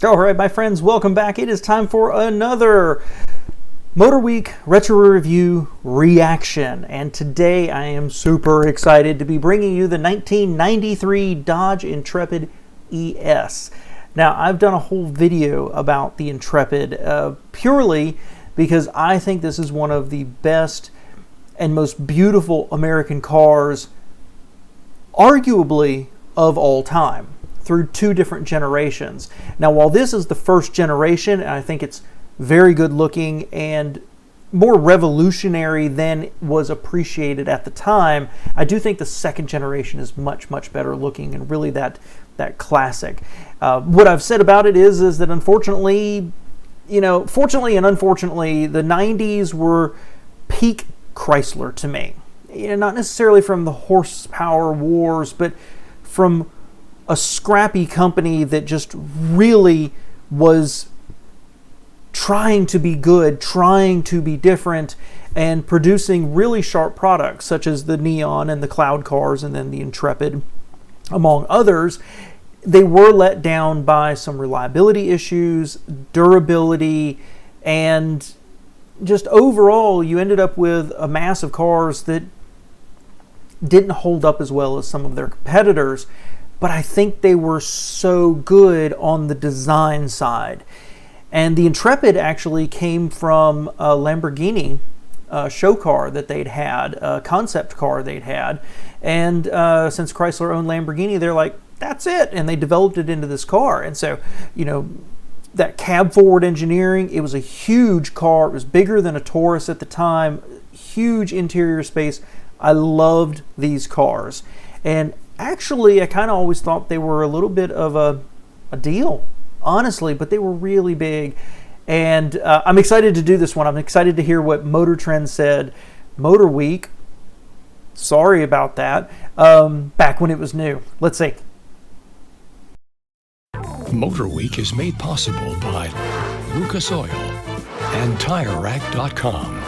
All right, my friends, welcome back. It is time for another Motorweek Retro Review reaction. And today I am super excited to be bringing you the 1993 Dodge Intrepid ES. Now, I've done a whole video about the Intrepid purely because I think this is one of the best and most beautiful American cars, arguably, of all time, through two different generations. Now, while this is the first generation, and I think it's very good looking and more revolutionary than was appreciated at the time, I do think the second generation is much, much better looking and really that classic. What I've said about it is that unfortunately, fortunately and unfortunately, the 90s were peak Chrysler to me. Not necessarily from the horsepower wars, but from a scrappy company that just really was trying to be good, trying to be different, and producing really sharp products such as the Neon and the Cloud cars and then the Intrepid, among others. They were let down by some reliability issues, durability, and just overall you ended up with a mass of cars that didn't hold up as well as some of their competitors. But I think they were so good on the design side. And the Intrepid actually came from a Lamborghini show car that they'd had, a concept car they'd had. And since Chrysler owned Lamborghini, they're like, that's it. And they developed it into this car. And so, that cab forward engineering, it was a huge car. It was bigger than a Taurus at the time, huge interior space. I loved these cars. And actually, I kind of always thought they were a little bit of a deal, honestly, but they were really big. And I'm excited to do this one. I'm excited to hear what Motor Trend said. Motorweek, sorry about that, back when it was new. Let's see. Motorweek is made possible by Lucas Oil and TireRack.com.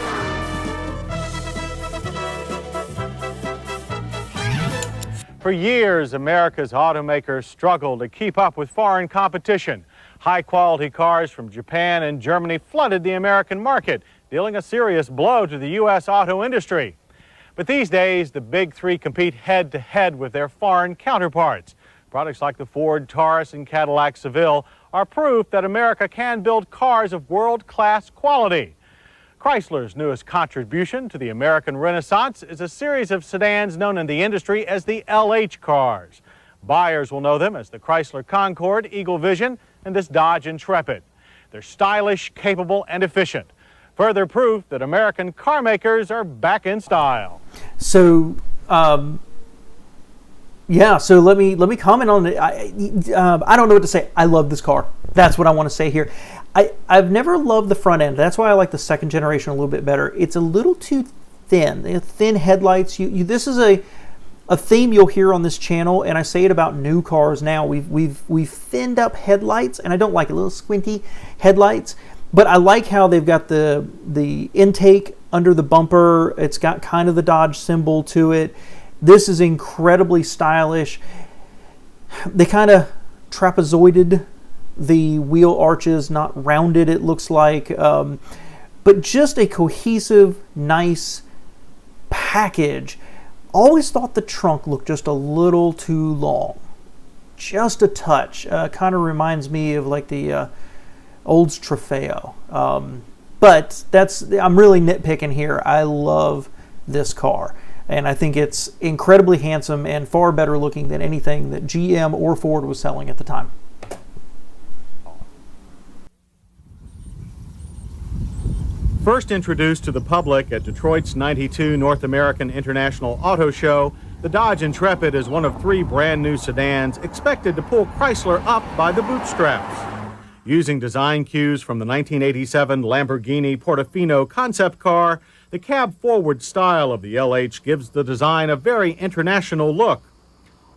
For years, America's automakers struggled to keep up with foreign competition. High-quality cars from Japan and Germany flooded the American market, dealing a serious blow to the U.S. auto industry. But these days, the big three compete head-to-head with their foreign counterparts. Products like the Ford Taurus and Cadillac Seville are proof that America can build cars of world-class quality. Chrysler's newest contribution to the American Renaissance is a series of sedans known in the industry as the LH cars. Buyers will know them as the Chrysler Concorde, Eagle Vision, and this Dodge Intrepid. They're stylish, capable, and efficient. Further proof that American car makers are back in style. So, so let me comment on it. I don't know what to say. I love this car. That's what I want to say here. I've never loved the front end. That's why I like the second generation a little bit better. It's a little too thin. Thin headlights. This is a theme you'll hear on this channel, and I say it about new cars now. We've thinned up headlights, and I don't like a little squinty headlights. But I like how they've got the intake under the bumper. It's got kind of the Dodge symbol to it. This is incredibly stylish. They kind of trapezoided the wheel arches, not rounded, it looks like. But just a cohesive, nice package. Always thought the trunk looked just a little too long. Just a touch. Kind of reminds me of like the Olds Trofeo. But I'm really nitpicking here. I love this car. And I think it's incredibly handsome and far better looking than anything that GM or Ford was selling at the time. First introduced to the public at Detroit's '92 North American International Auto Show, the Dodge Intrepid is one of three brand new sedans expected to pull Chrysler up by the bootstraps. Using design cues from the 1987 Lamborghini Portofino concept car, the cab-forward style of the LH gives the design a very international look.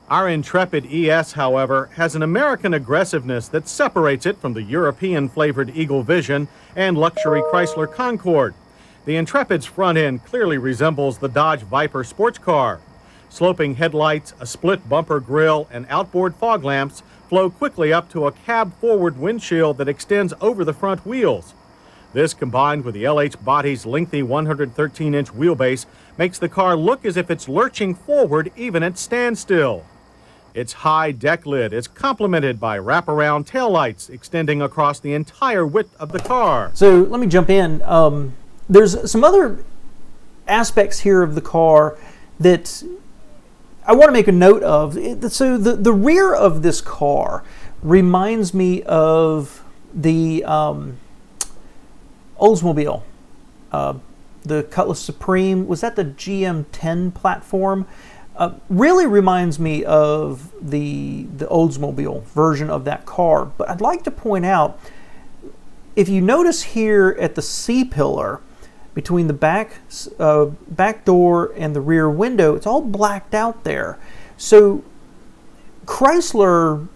Our Intrepid ES, however, has an American aggressiveness that separates it from the European-flavored Eagle Vision and luxury Chrysler Concorde. The Intrepid's front end clearly resembles the Dodge Viper sports car. Sloping headlights, a split bumper grille, and outboard fog lamps flow quickly up to a cab-forward windshield that extends over the front wheels. This, combined with the LH body's lengthy 113-inch wheelbase, makes the car look as if it's lurching forward even at standstill. Its high deck lid is complemented by wraparound taillights extending across the entire width of the car. So let me jump in. There's some other aspects here of the car that I want to make a note of. So the rear of this car reminds me of the Oldsmobile, the Cutlass Supreme. Was that the GM10 platform? Really reminds me of the Oldsmobile version of that car. But I'd like to point out, if you notice here at the C-pillar, between the back door and the rear window, it's all blacked out there. So Chrysler,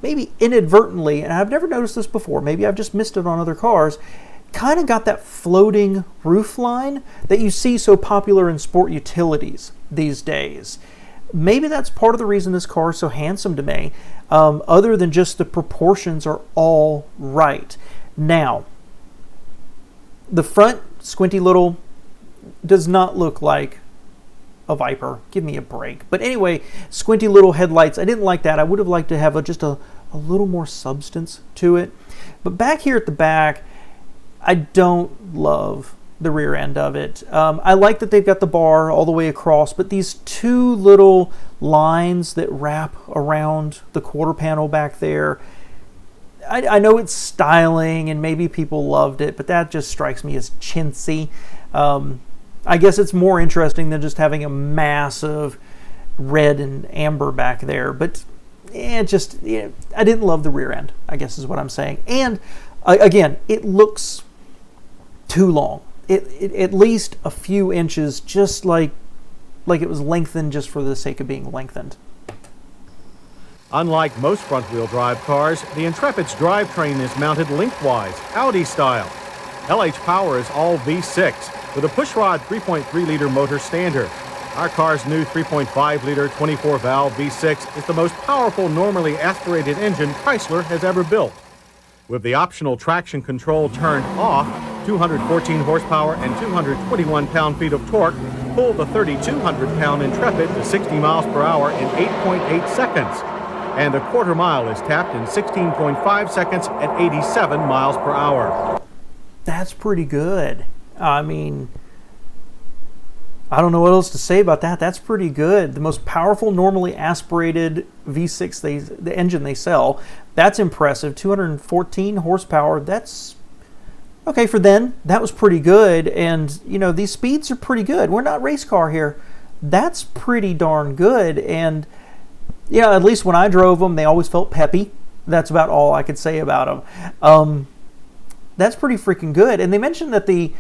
maybe inadvertently, and I've never noticed this before, maybe I've just missed it on other cars, kind of got that floating roof line that you see so popular in sport utilities these days. Maybe that's part of the reason this car is so handsome to me, other than just the proportions are all right. Now, the front squinty little does not look like a Viper. Give me a break. But anyway, squinty little headlights, I didn't like that. I would have liked to have just a little more substance to it. But back here at the back, I don't love the rear end of it. I like that they've got the bar all the way across, but these two little lines that wrap around the quarter panel back there, I know it's styling and maybe people loved it, but that just strikes me as chintzy. I guess it's more interesting than just having a massive red and amber back there, but I didn't love the rear end, I guess is what I'm saying. And again, it looks too long. It at least a few inches, just like it was lengthened just for the sake of being lengthened. Unlike most front-wheel drive cars, the Intrepid's drivetrain is mounted lengthwise, Audi style. LH Power is all V6 with a pushrod 3.3-liter motor standard. Our car's new 3.5-liter 24-valve V6 is the most powerful normally aspirated engine Chrysler has ever built. With the optional traction control turned off, 214 horsepower and 221 pound-feet of torque pull the 3,200-pound Intrepid to 60 miles per hour in 8.8 seconds. And a quarter mile is tapped in 16.5 seconds at 87 miles per hour. That's pretty good. I mean, I don't know what else to say about that. That's pretty good. The most powerful normally aspirated V6, the engine they sell, that's impressive. 214 horsepower, that's okay for then. That was pretty good. And, you know, these speeds are pretty good. We're not race car here. That's pretty darn good. And, you know, at least when I drove them, they always felt peppy. That's about all I could say about them. That's pretty freaking good. And they mentioned that the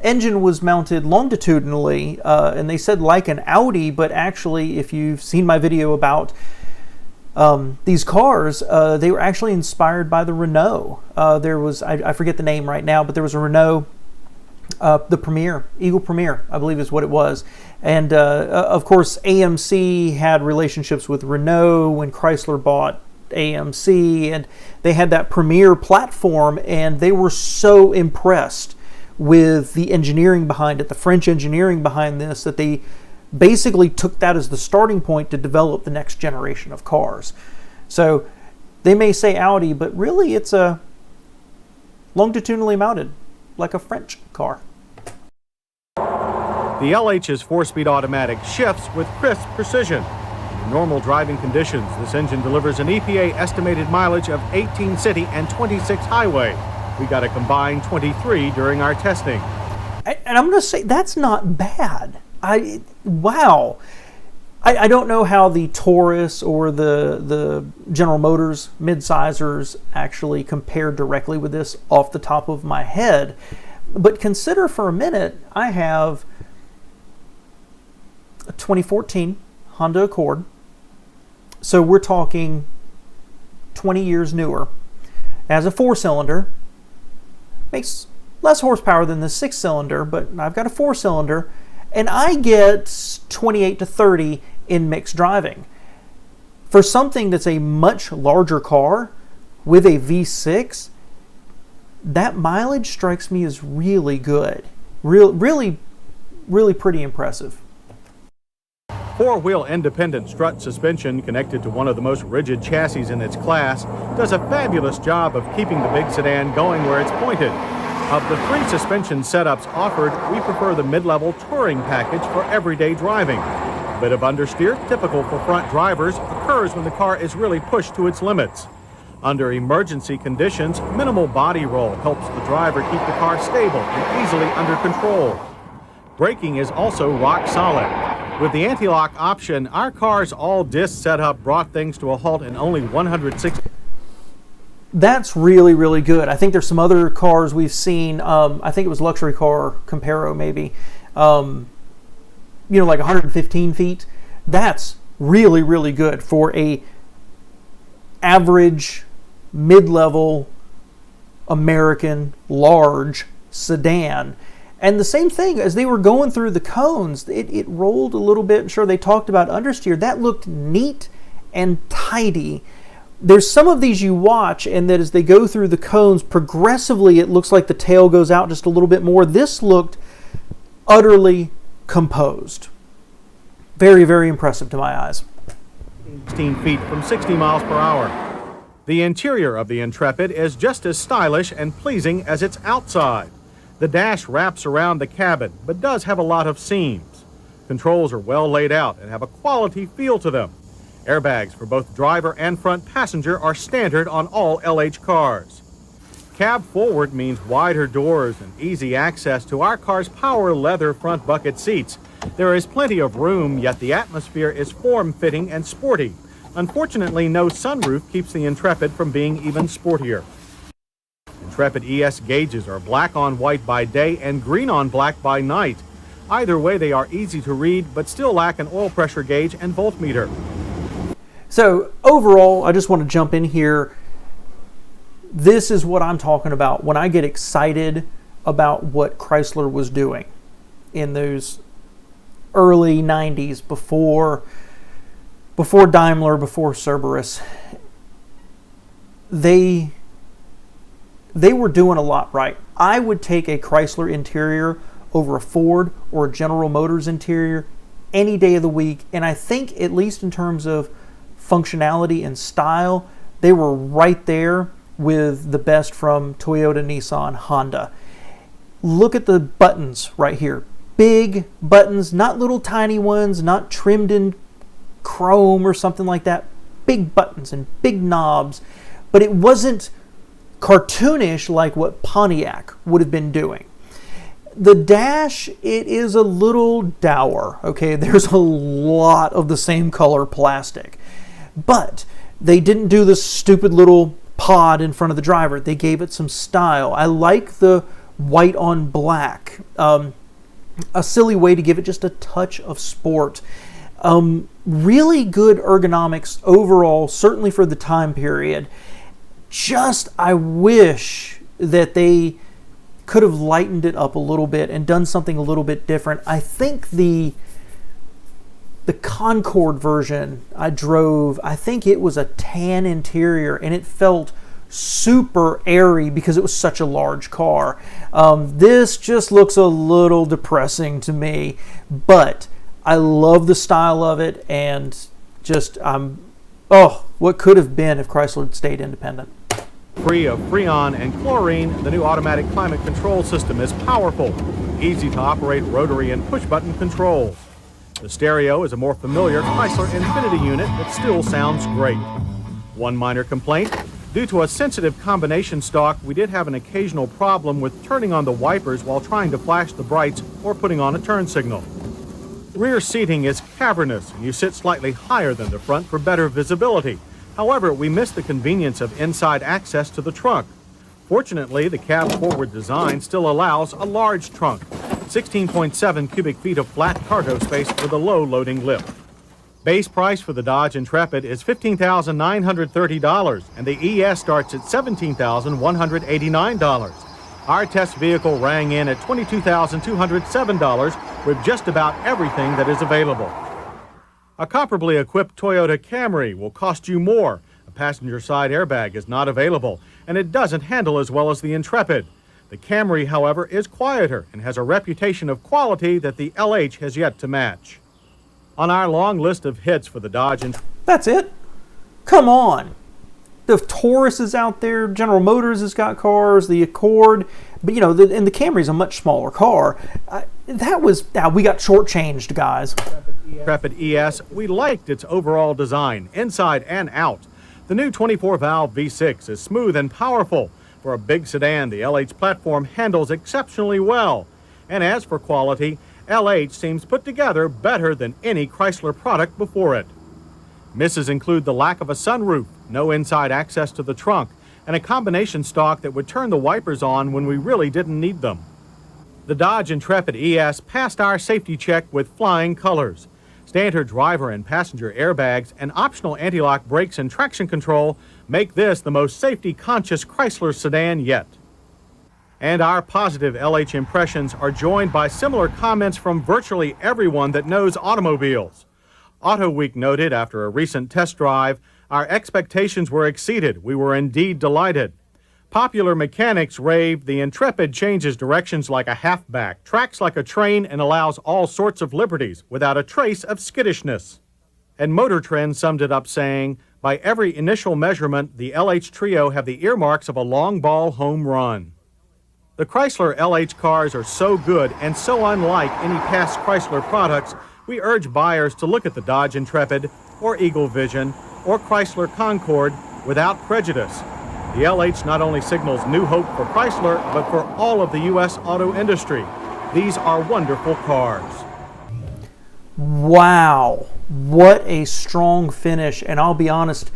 engine was mounted longitudinally, and they said like an Audi, but actually, if you've seen my video about these cars, they were actually inspired by the Renault. There was, I forget the name right now, but there was a Renault, the Premier, Eagle Premier, I believe is what it was. And of course, AMC had relationships with Renault when Chrysler bought AMC, and they had that Premier platform, and they were so impressed with the engineering behind it, the French engineering behind this, that they basically took that as the starting point to develop the next generation of cars. So they may say Audi, but really it's a longitudinally mounted, like a French car. The LH's 4-speed automatic shifts with crisp precision. In normal driving conditions, this engine delivers an EPA estimated mileage of 18 city and 26 highway. We got a combined 23 during our testing. And I'm going to say that's not bad. Wow. I don't know how the Taurus or the General Motors midsizers actually compare directly with this off the top of my head. But consider for a minute, I have a 2014 Honda Accord. So we're talking 20 years newer. It has a 4-cylinder. Makes less horsepower than the 6-cylinder, but I've got a 4-cylinder, and I get 28 to 30 in mixed driving. For something that's a much larger car with a V6, that mileage strikes me as really good. Really pretty impressive. Four-wheel independent strut suspension connected to one of the most rigid chassis in its class does a fabulous job of keeping the big sedan going where it's pointed. Of the three suspension setups offered, we prefer the mid-level touring package for everyday driving. A bit of understeer, typical for front drivers, occurs when the car is really pushed to its limits. Under emergency conditions, minimal body roll helps the driver keep the car stable and easily under control. Braking is also rock solid. With the anti-lock option, our car's all-disc setup brought things to a halt in only 160. That's really good. I think there's some other cars we've seen. I think it was luxury car Comparo maybe. Like 115 feet. That's really good for a average mid-level American large sedan. And the same thing, as they were going through the cones, it rolled a little bit. I'm sure they talked about understeer. That looked neat and tidy. There's some of these you watch, and that as they go through the cones, progressively it looks like the tail goes out just a little bit more. This looked utterly composed. Very impressive to my eyes. 16 feet from 60 miles per hour. The interior of the Intrepid is just as stylish and pleasing as its outside. The dash wraps around the cabin, but does have a lot of seams. Controls are well laid out and have a quality feel to them. Airbags for both driver and front passenger are standard on all LH cars. Cab forward means wider doors and easy access to our car's power leather front bucket seats. There is plenty of room, yet the atmosphere is form-fitting and sporty. Unfortunately, no sunroof keeps the Intrepid from being even sportier. Intrepid ES gauges are black on white by day and green on black by night. Either way, they are easy to read, but still lack an oil pressure gauge and voltmeter. So overall, I just want to jump in here. This is what I'm talking about when I get excited about what Chrysler was doing in those early 90s, before Daimler, before Cerberus. They were doing a lot right. I would take a Chrysler interior over a Ford or a General Motors interior any day of the week, and I think, at least in terms of functionality and style, they were right there with the best from Toyota, Nissan, Honda. Look at the buttons right here. Big buttons, not little tiny ones, not trimmed in chrome or something like that. Big buttons and big knobs, but it wasn't cartoonish like what Pontiac would have been doing. The dash, it is a little dour, okay? There's a lot of the same color plastic. But they didn't do this stupid little pod in front of the driver. They gave it some style. I like the white on black. A silly way to give it just a touch of sport. Really good ergonomics overall, certainly for the time period. I wish that they could have lightened it up a little bit and done something a little bit different. I think the Concorde version I drove, I think it was a tan interior, and it felt super airy because it was such a large car. This just looks a little depressing to me, but I love the style of it, and just what could have been if Chrysler had stayed independent. Free of freon and chlorine, the new automatic climate control system is powerful, easy to operate rotary and push-button controls. The stereo is a more familiar Chrysler Infinity unit that still sounds great. One minor complaint: due to a sensitive combination stalk, we did have an occasional problem with turning on the wipers while trying to flash the brights or putting on a turn signal. Rear seating is cavernous, and you sit slightly higher than the front for better visibility. However, we missed the convenience of inside access to the trunk. Fortunately, the cab forward design still allows a large trunk, 16.7 cubic feet of flat cargo space with a low loading lip. Base price for the Dodge Intrepid is $15,930, and the ES starts at $17,189. Our test vehicle rang in at $22,207 with just about everything that is available. A comparably equipped Toyota Camry will cost you more. A passenger side airbag is not available, and it doesn't handle as well as the Intrepid. The Camry, however, is quieter and has a reputation of quality that the LH has yet to match. On our long list of hits for the Dodge Intrepid... That's it? Come on. The Taurus is out there. General Motors has got cars. The Accord. But, you know, and the Camry's a much smaller car. We got shortchanged, guys. Intrepid ES, we liked its overall design, inside and out. The new 24-valve V6 is smooth and powerful. For a big sedan, the LH platform handles exceptionally well. And as for quality, LH seems put together better than any Chrysler product before it. Misses include the lack of a sunroof, no inside access to the trunk, and a combination stock that would turn the wipers on when we really didn't need them. The Dodge Intrepid ES passed our safety check with flying colors. Standard driver and passenger airbags and optional anti-lock brakes and traction control make this the most safety-conscious Chrysler sedan yet. And our positive LH impressions are joined by similar comments from virtually everyone that knows automobiles. Autoweek noted after a recent test drive, our expectations were exceeded. We were indeed delighted. Popular mechanics raved the Intrepid changes directions like a halfback, tracks like a train, and allows all sorts of liberties without a trace of skittishness. And Motor Trend summed it up saying, by every initial measurement, the LH Trio have the earmarks of a long ball home run. The Chrysler LH cars are so good and so unlike any past Chrysler products, we urge buyers to look at the Dodge Intrepid or Eagle Vision or Chrysler Concorde without prejudice. The LH not only signals new hope for Chrysler, but for all of the U.S. auto industry. These are wonderful cars. Wow, what a strong finish. And I'll be honest,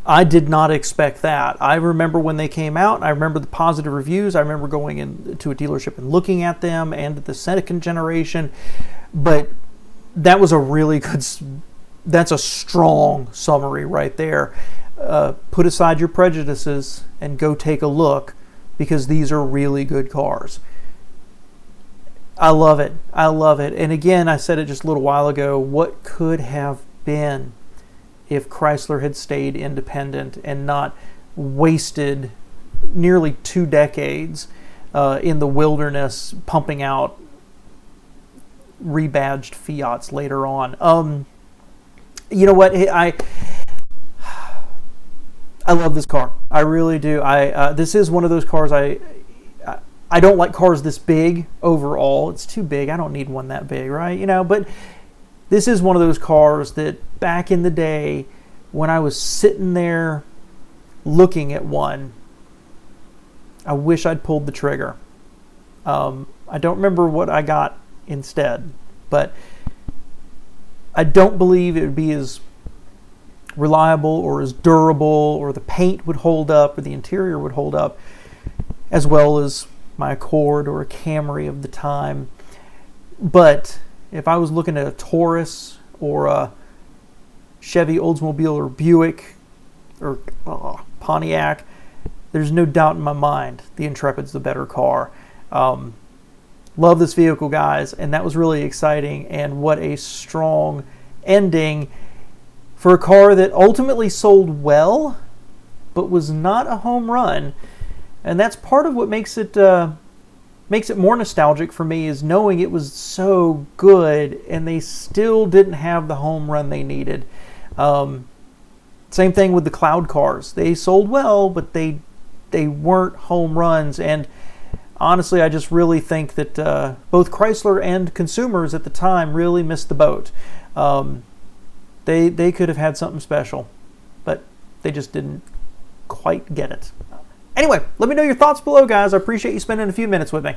I did not expect that. I remember when they came out, I remember the positive reviews. I remember going into a dealership and looking at them and the second generation. But that was a really good, that's a strong summary right there. Put aside your prejudices and go take a look, because these are really good cars. I love it. I love it. And again, I said it just a little while ago, what could have been if Chrysler had stayed independent and not wasted nearly 2 decades in the wilderness pumping out rebadged Fiats later on. You know what? I love this car. I really do. This is one of those cars I don't like cars this big overall. It's too big. I don't need one that big, right? You know, but this is one of those cars that back in the day when I was sitting there looking at one, I wish I'd pulled the trigger. I don't remember what I got instead, but I don't believe it would be as reliable or as durable, or the paint would hold up, or the interior would hold up as well as my Accord or a Camry of the time. But if I was looking at a Taurus or a Chevy Oldsmobile or Buick or Pontiac, there's no doubt in my mind the Intrepid's the better car. Love this vehicle, guys, and that was really exciting. And what a strong ending for a car that ultimately sold well, but was not a home run. And that's part of what makes it more nostalgic for me, is knowing it was so good and they still didn't have the home run they needed. Same thing with the Cloud cars. They sold well, but they weren't home runs. And honestly, I just really think that both Chrysler and consumers at the time really missed the boat. They could have had something special, but they just didn't quite get it. Anyway, let me know your thoughts below, guys. I appreciate you spending a few minutes with me.